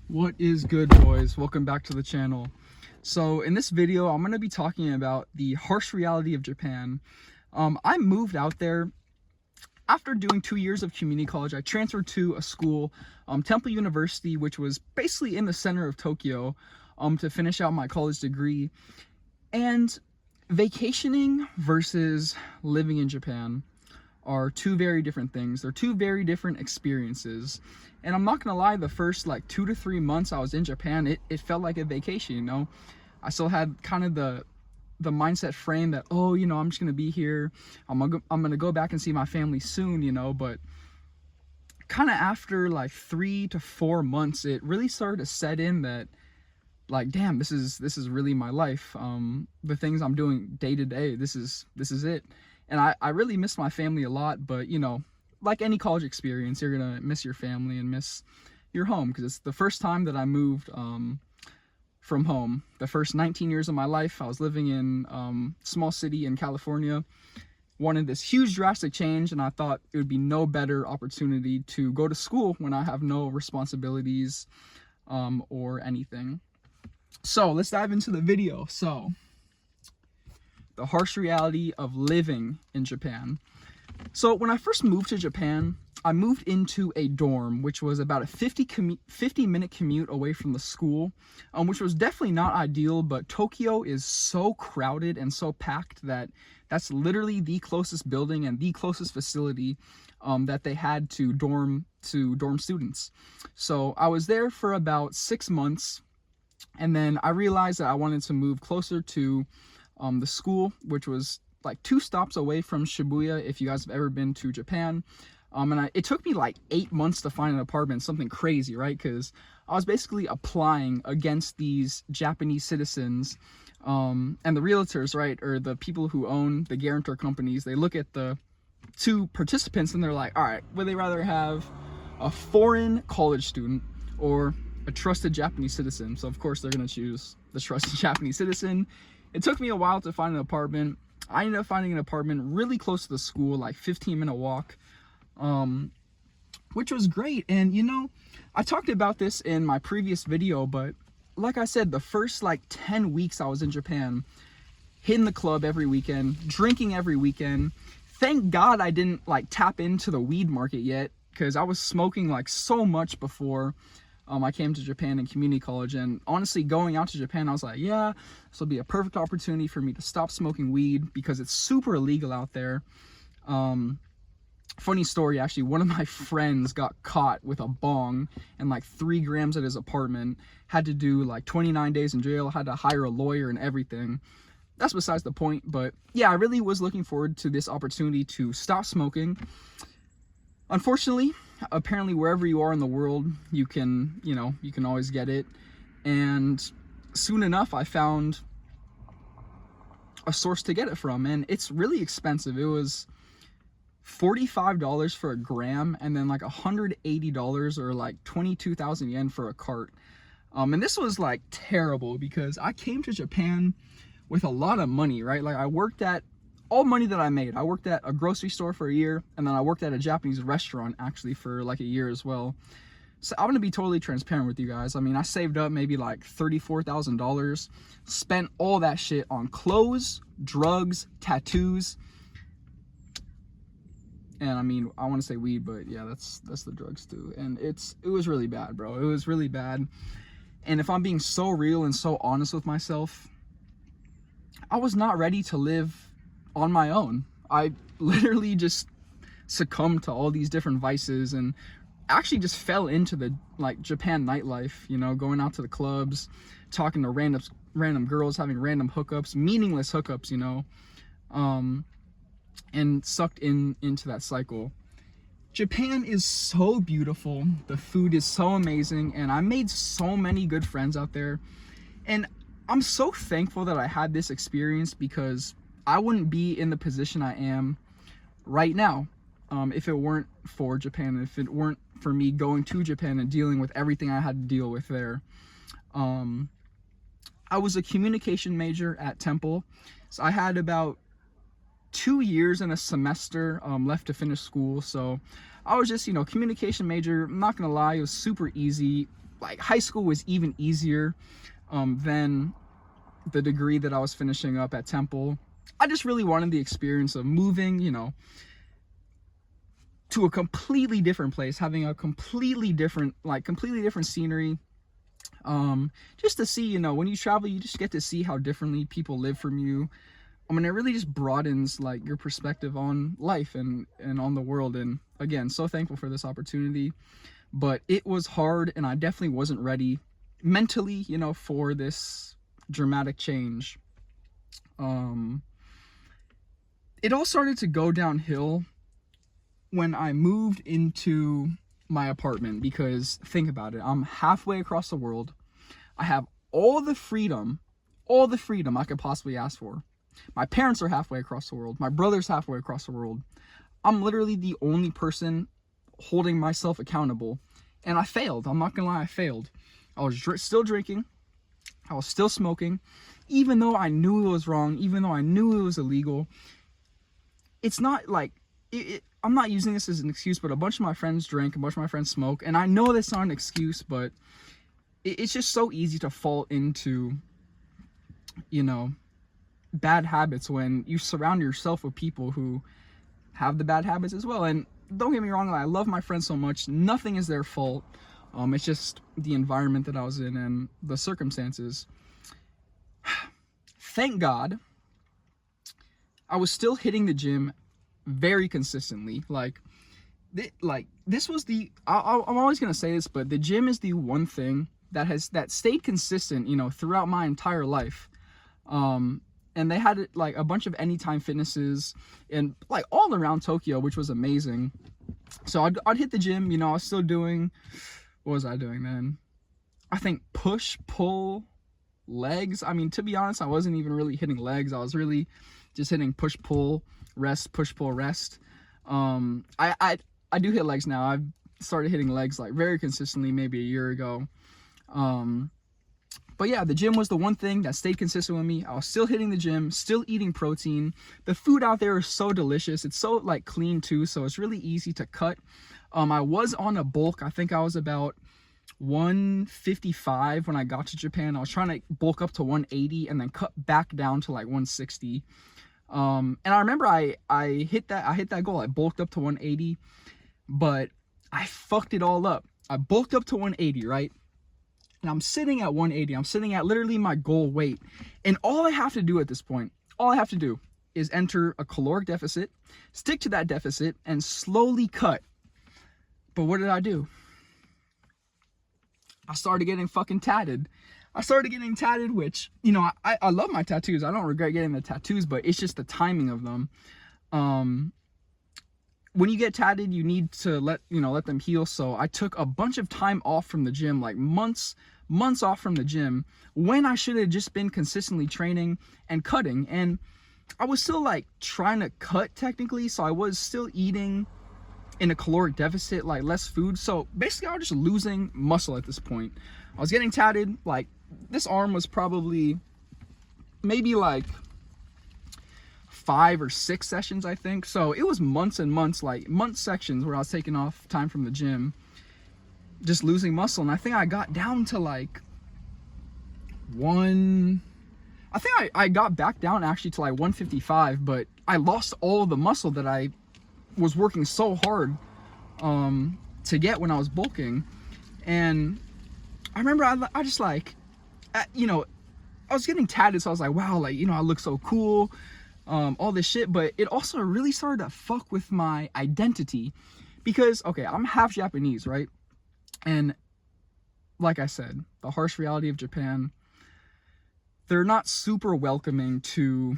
What is good, boys? Welcome back to the channel. So in this video I'm going to be talking about the harsh reality of Japan. I moved out there after doing 2 years of community college. I transferred to a school, Temple University, which was basically in the center of Tokyo, to finish out my college degree. And vacationing versus living in Japan are two very different things. They're two very different experiences. And I'm not gonna lie, the first like 2 to 3 months I was in Japan, it felt like a vacation, you know. I still had kind of the mindset frame that, oh, you know, I'm just gonna be here, I'm gonna go back and see my family soon, you know. But kind of after like 3 to 4 months, it really started to set in that, like, damn, this is really my life. The things I'm doing day to day, this is it. And I really miss my family a lot. But you know, like any college experience, you're gonna miss your family and miss your home, because it's the first time that I moved from home. The first 19 years of my life I was living in small city in California. Wanted this huge drastic change, and I thought it would be no better opportunity to go to school when I have no responsibilities or anything. So let's dive into the video. So the harsh reality of living in Japan. So when I first moved to Japan, I moved into a dorm, which was about a 50-minute commute away from the school, which was definitely not ideal. But Tokyo is so crowded and so packed that that's literally the closest building and the closest facility that they had to dorm students. So I was there for about 6 months, and then I realized that I wanted to move closer to the school, which was like 2 stops away from Shibuya, if you guys have ever been to Japan. And it took me like 8 months to find an apartment, something crazy, right? Because I was basically applying against these Japanese citizens, and the realtors, right, or the people who own the guarantor companies. They look at the 2 participants and they're like, all right, would they rather have a foreign college student or a trusted Japanese citizen? So of course they're going to choose the trusted Japanese citizen. It took me a while to find an apartment. I ended up finding an apartment really close to the school, like 15-minute walk, which was great. And you know, I talked about this in my previous video, but like I said, the first like 10 weeks I was in Japan, hitting the club every weekend, drinking every weekend. Thank God I didn't like tap into the weed market yet, because I was smoking like so much before I came to Japan in community college. And honestly, going out to Japan, I was like, yeah, this will be a perfect opportunity for me to stop smoking weed, because it's super illegal out there. Funny story, actually, one of my friends got caught with a bong and like 3 grams at his apartment, had to do like 29 days in jail, had to hire a lawyer and everything. That's besides the point. But yeah, I really was looking forward to this opportunity to stop smoking. Unfortunately, apparently wherever you are in the world, you can always get it. And soon enough, I found a source to get it from, and it's really expensive. It was $45 for a gram, and then like $180 or like 22,000 yen for a cart. And this was like terrible, because I came to Japan with a lot of money, right? Like I worked at all money that I made. I worked at a grocery store for a year, and then I worked at a Japanese restaurant actually for like a year as well. So I'm gonna be totally transparent with you guys. I mean, I saved up maybe like $34,000, spent all that shit on clothes, drugs, tattoos, and I mean, I want to say weed, but yeah, that's the drugs too. And it was really bad, bro. It was really bad. And if I'm being so real and so honest with myself, I was not ready to live on my own. I literally just succumbed to all these different vices, and actually just fell into the like Japan nightlife, you know, going out to the clubs, talking to random girls, having random hookups, meaningless hookups, you know, and sucked into that cycle. Japan is so beautiful, the food is so amazing, and I made so many good friends out there. And I'm so thankful that I had this experience, because I wouldn't be in the position I am right now if it weren't for Japan, if it weren't for me going to Japan and dealing with everything I had to deal with there. I was a communication major at Temple, so I had about 2 years and a semester left to finish school. So I was just, you know, communication major. I'm not gonna lie, it was super easy. like high school was even easier than the degree that I was finishing up at Temple. I just really wanted the experience of moving, you know, to a completely different place, having a completely different scenery. Just to see, you know, when you travel, you just get to see how differently people live from you. I mean, it really just broadens like your perspective on life and on the world. And again, so thankful for this opportunity, but it was hard, and I definitely wasn't ready mentally, you know, for this dramatic change. It all started to go downhill when I moved into my apartment, because think about it, I'm halfway across the world. I have all the freedom I could possibly ask for. My parents are halfway across the world. My brother's halfway across the world. I'm literally the only person holding myself accountable. And I failed. I'm not gonna lie, I failed. I was still drinking. I was still smoking. Even though I knew it was wrong, even though I knew it was illegal. It's not like, I'm not using this as an excuse, but a bunch of my friends drink, a bunch of my friends smoke. And I know that's not an excuse, but it's just so easy to fall into, you know, bad habits when you surround yourself with people who have the bad habits as well. And don't get me wrong, I love my friends so much. Nothing is their fault. It's just the environment that I was in and the circumstances. Thank God, I was still hitting the gym very consistently. This was the, I'm always gonna say this, but the gym is the one thing that stayed consistent, you know, throughout my entire life. And they had like a bunch of anytime fitnesses and like all around Tokyo, which was amazing. So I'd hit the gym, you know. I was still doing, what was I doing then? I think push, pull, legs. I mean, to be honest, I wasn't even really hitting legs. I was really just hitting push, pull, rest, push, pull, rest. I do hit legs now. I've started hitting legs like very consistently maybe a year ago. But yeah, the gym was the one thing that stayed consistent with me. I was still hitting the gym, still eating protein. The food out there is so delicious. It's so like clean too, so it's really easy to cut. I was on a bulk. I think I was about 155 when I got to Japan. I was trying to bulk up to 180 and then cut back down to like 160. And I remember I hit that goal. I bulked up to 180, but I fucked it all up. I bulked up to 180, right? And I'm sitting at 180. I'm sitting at literally my goal weight. And all I have to do at this point, all I have to do is enter a caloric deficit, stick to that deficit, and slowly cut. But what did I do? I started getting fucking tatted. Which, you know, I love my tattoos. I don't regret getting the tattoos, but it's just the timing of them. When you get tatted, you need to let them heal. So I took a bunch of time off from the gym, like months off from the gym, when I should have just been consistently training and cutting. And I was still like trying to cut technically, so I was still eating in a caloric deficit, like less food. So basically I was just losing muscle at this point. I was getting tatted. Like this arm was probably maybe like 5 or 6 sessions, I think. So it was months and months, like month sections where I was taking off time from the gym, just losing muscle. And I think I got down to like I got back down actually to like 155, but I lost all of the muscle that I was working so hard to get when I was bulking. And I remember I just like, you know, I was getting tatted, so I was like, wow, like, you know, I look so cool, all this shit. But it also really started to fuck with my identity, because okay, I'm half Japanese, right? And like I said, the harsh reality of Japan, they're not super welcoming to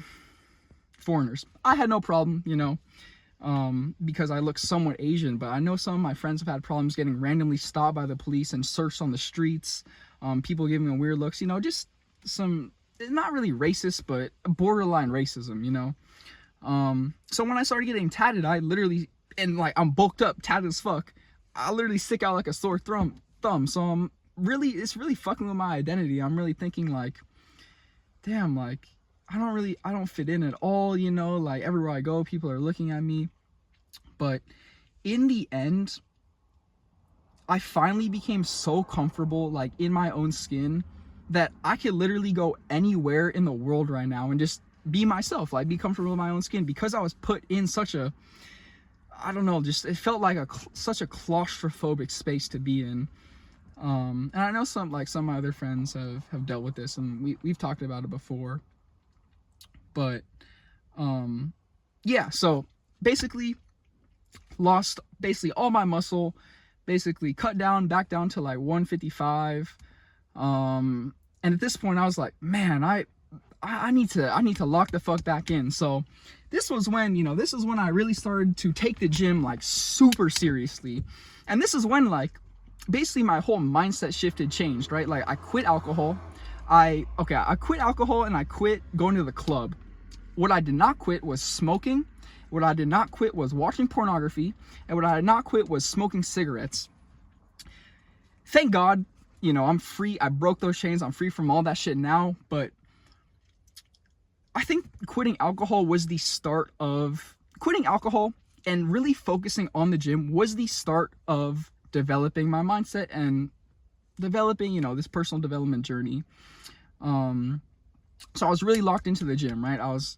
foreigners. I had no problem, you know, because I look somewhat Asian, but I know some of my friends have had problems getting randomly stopped by the police and searched on the streets. People giving them weird looks, you know, just some, not really racist, but borderline racism, you know. So when I started getting tatted, I literally, and like I'm bulked up, tatted as fuck, I literally stick out like a sore thumb. So it's really fucking with my identity. I'm really thinking like, damn, like I don't fit in at all, you know, like everywhere I go, people are looking at me. But in the end, I finally became so comfortable like in my own skin that I could literally go anywhere in the world right now and just be myself, like be comfortable in my own skin, because I was put in such a, I don't know, just it felt like such a claustrophobic space to be in. And I know some of my other friends have dealt with this, and we've talked about it before. But yeah, so basically lost basically all my muscle, basically cut down back down to like 155. And at this point I was like, man, I need to lock the fuck back in. So this was when, you know, this is when I really started to take the gym like super seriously. And this is when like basically my whole mindset changed, right? Like I quit alcohol. I quit alcohol and I quit going to the club. What I did not quit was smoking. What I did not quit was watching pornography. And what I did not quit was smoking cigarettes. Thank God, you know, I'm free. I broke those chains. I'm free from all that shit now. But I think quitting alcohol was the start of quitting alcohol, and really focusing on the gym was the start of developing my mindset and developing, you know, this personal development journey. So I was really locked into the gym, right? I was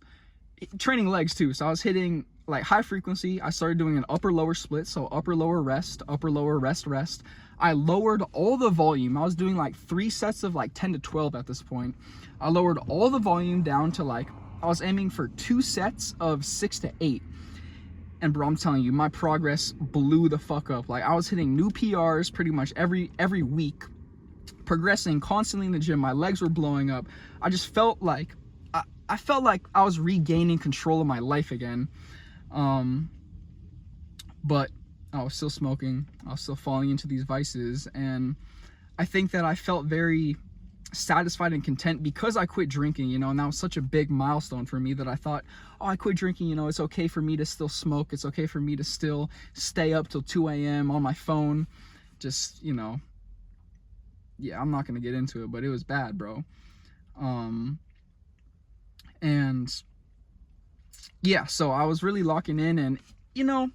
training legs too. So I was hitting like high frequency. I started doing an upper lower split. So upper lower rest, upper lower rest, rest. I lowered all the volume. I was doing like 3 sets of like 10 to 12 at this point. I lowered all the volume down to like, I was aiming for 2 sets of 6 to 8. And bro, I'm telling you, my progress blew the fuck up. Like I was hitting new PRs pretty much every week, progressing constantly in the gym. My legs were blowing up. I just felt like, I felt like I was regaining control of my life again. But I was still smoking. I was still falling into these vices. And I think that I felt very satisfied and content because I quit drinking, you know, and that was such a big milestone for me that I thought, oh, I quit drinking, you know, it's okay for me to still smoke. It's okay for me to still stay up till 2 a.m. on my phone. Just, you know, yeah, I'm not going to get into it, but it was bad, bro. And yeah, so I was really locking in, and, you know,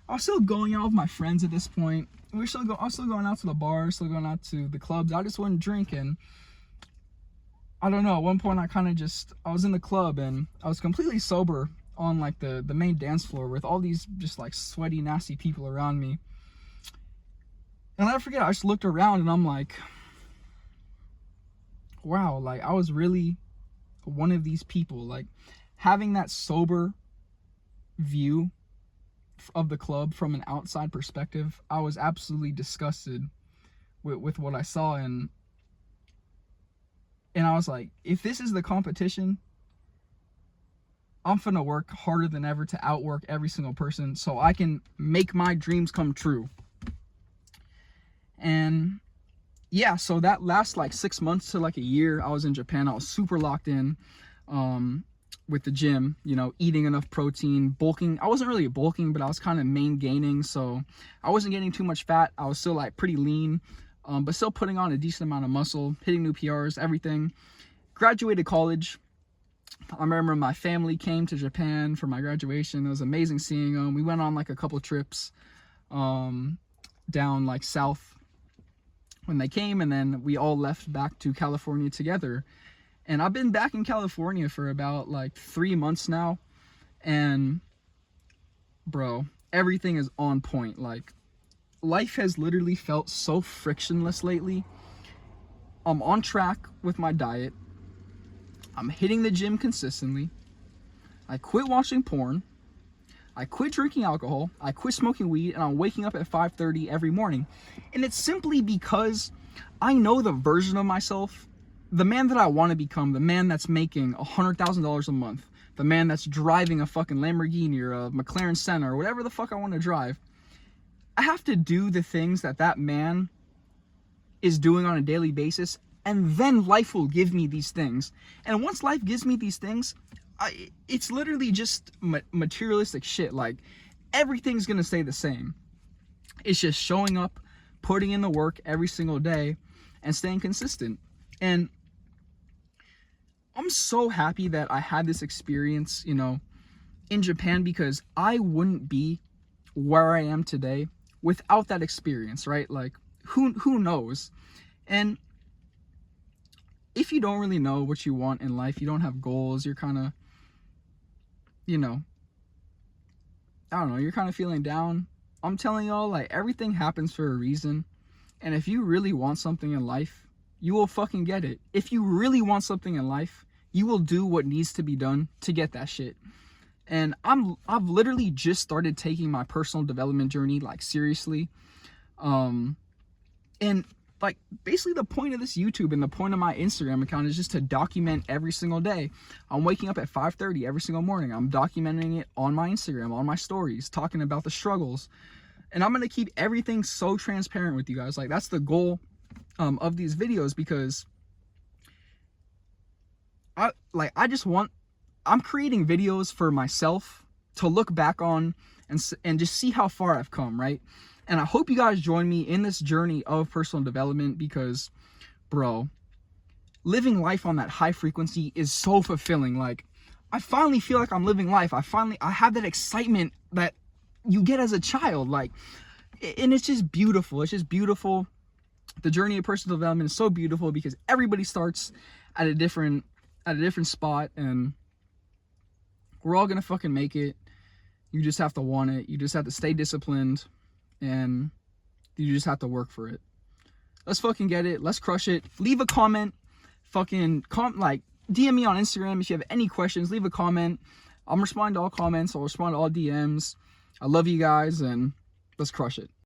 I was still going out with my friends at this point. I was still going out to the bars, still going out to the clubs. I just wouldn't drink. And I don't know, at one point I was in the club and I was completely sober on like the main dance floor with all these just like sweaty, nasty people around me. And I'll never forget, I just looked around and I'm like, wow, like I was really one of these people. Like having that sober view of the club from an outside perspective, I was absolutely disgusted with what I saw. And I was like, if this is the competition, I'm gonna work harder than ever to outwork every single person so I can make my dreams come true. And yeah, so that last like 6 months to like a year, I was in Japan. I was super locked in with the gym, you know, eating enough protein, bulking. I wasn't really bulking, but I was kind of main gaining, so I wasn't getting too much fat. I was still like pretty lean, but still putting on a decent amount of muscle, hitting new PRs, everything. Graduated college. I remember my family came to Japan for my graduation. It was amazing seeing them. We went on like a couple trips down like south when they came, and then we all left back to California together. And I've been back in California for about like 3 months now, and bro, everything is on point. Like life has literally felt so frictionless lately. I'm on track with my diet. I'm hitting the gym consistently. I quit watching porn. I quit drinking alcohol. I quit smoking weed, and I'm waking up at 5:30 every morning. And it's simply because I know the version of myself, the man that I want to become, the man that's making $100,000 a month, the man that's driving a fucking Lamborghini or a McLaren Senna or whatever the fuck I want to drive. I have to do the things that that man is doing on a daily basis, and then life will give me these things. And once life gives me these things, it's literally just materialistic shit. Like everything's gonna stay the same. It's just showing up, putting in the work every single day, and staying consistent. And I'm so happy that I had this experience, you know, in Japan, because I wouldn't be where I am today without that experience, right? Like, who knows? And if you don't really know what you want in life, you don't have goals, you're kind of, you know, I don't know, you're kind of feeling down. I'm telling y'all, like, everything happens for a reason. And if you really want something in life, you will fucking get it. If you really want something in life, you will do what needs to be done to get that shit. And I've literally just started taking my personal development journey, like, seriously. And like, basically the point of this YouTube and the point of my Instagram account is just to document every single day. I'm waking up at 5:30 every single morning. I'm documenting it on my Instagram, on my stories, talking about the struggles. And I'm going to keep everything so transparent with you guys. Like, that's the goal of these videos, because I'm creating videos for myself to look back on and just see how far I've come, right? And I hope you guys join me in this journey of personal development, because, bro, living life on that high frequency is so fulfilling. Like, I finally feel like I'm living life. I have that excitement that you get as a child. Like, and it's just beautiful. It's just beautiful. The journey of personal development is so beautiful because everybody starts at a different spot, and we're all gonna fucking make it. You just have to want it. You just have to stay disciplined, and you just have to work for it. Let's fucking get it. Let's crush it. Leave a comment. Like, DM me on Instagram if you have any questions. Leave a comment. I'm responding to all comments. I'll respond to all DMs. I love you guys, and let's crush it.